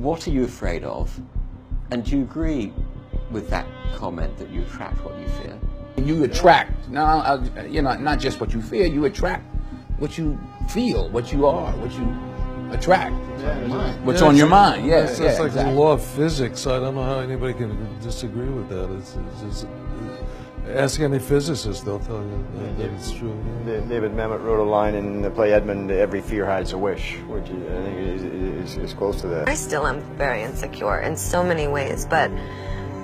what are you afraid of? And do you agree with that comment that you attract what you fear? You attract, not just what you fear, you attract what you feel, what you are, what you attract. What's on your mind, It's like the law of physics. I don't know how anybody can disagree with that. It's ask any physicist, they'll tell you that it's true. David Mamet wrote a line in the play Edmund, "Every fear hides a wish," which I think is close to that. I still am very insecure in so many ways, but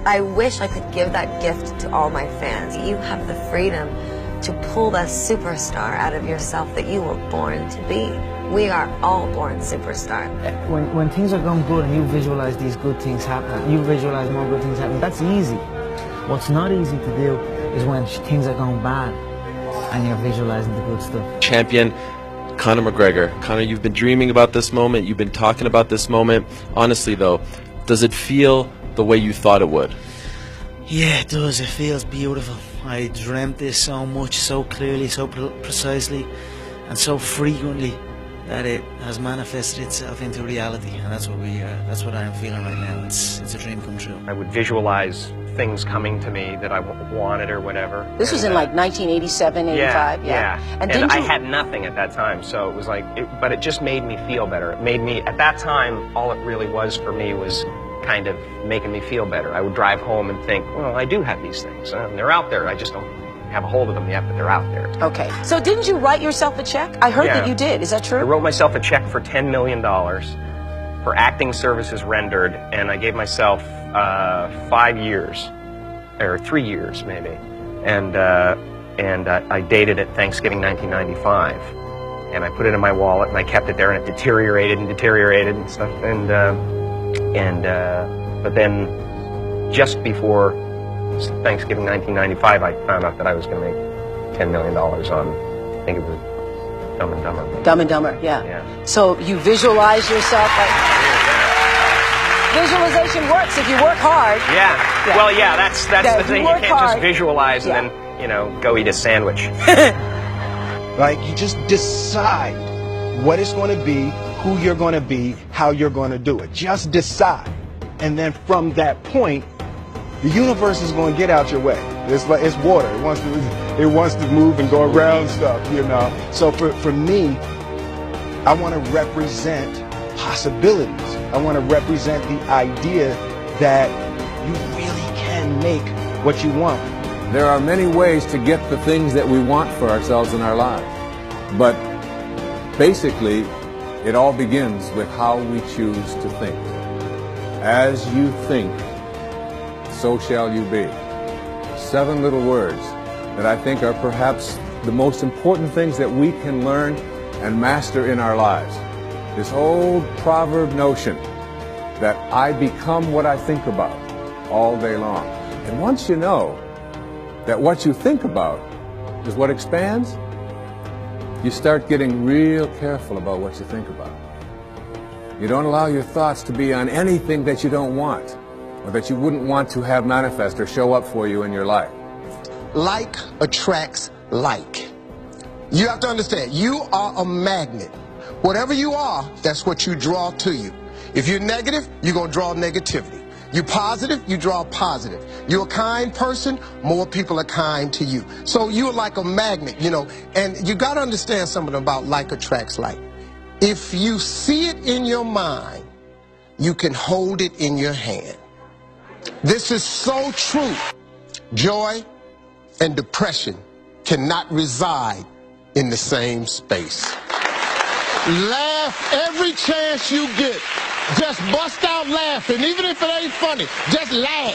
I wish I could give that gift to all my fans. You have the freedom to pull the superstar out of yourself that you were born to be. We are all born superstars. When things are going good and you visualize these good things happening, you visualize more good things happening, that's easy. What's not easy to do is when things are going bad and you're visualizing the good stuff. Champion Conor McGregor. Conor, you've been dreaming about this moment. You've been talking about this moment. Honestly, though, does it feel the way you thought it would? Yeah, it does. It feels beautiful. I dreamt this so much, so clearly, so precisely, and so frequently that it has manifested itself into reality, and that's what I'm feeling right now. It's a dream come true. I would visualize things coming to me that I wanted or whatever. This was in like 1987, 85, yeah. And I had nothing at that time, so it was like, but it just made me feel better. It made me, at that time, all it really was for me was kind of making me feel better. I would drive home and think, well, I do have these things, and they're out there. I just don't have a hold of them yet, but they're out there. Okay. So didn't you write yourself a check? I heard that you did. Is that true? I wrote myself a check for $10 million for acting services rendered, and I gave myself 5 years, or 3 years maybe, and I dated it Thanksgiving 1995, and I put it in my wallet and I kept it there, and it deteriorated and stuff, but then just before Thanksgiving 1995, I found out that I was going to make $10 million on, I think it was Dumb and Dumber. Dumb and Dumber, yeah. So you visualize yourself like... Visualization works if you work hard. Yeah. Well, yeah, that's the thing. You can't just visualize and then, go eat a sandwich. Like, you just decide what it's going to be, who you're going to be, how you're going to do it. Just decide. And then from that point, the universe is going to get out your way. It's like, it's water. It wants to move and go around stuff, So for me, I want to represent possibilities. I want to represent the idea that you really can make what you want. There are many ways to get the things that we want for ourselves in our lives. But basically, it all begins with how we choose to think. As you think, so shall you be. 7 little words that I think are perhaps the most important things that we can learn and master in our lives. This old proverb notion that I become what I think about all day long. And once you know that what you think about is what expands, you start getting real careful about what you think about. You don't allow your thoughts to be on anything that you don't want or that you wouldn't want to have manifest or show up for you in your life. Like attracts like. You have to understand, you are a magnet. Whatever you are, that's what you draw to you. If you're negative, you're going to draw negativity. You're positive, you draw positive. You're a kind person, more people are kind to you. So you're like a magnet, and you got to understand something about like attracts like. If you see it in your mind, you can hold it in your hand. This is so true. Joy and depression cannot reside in the same space. Laugh every chance you get. Just bust out laughing, even if it ain't funny. Just laugh.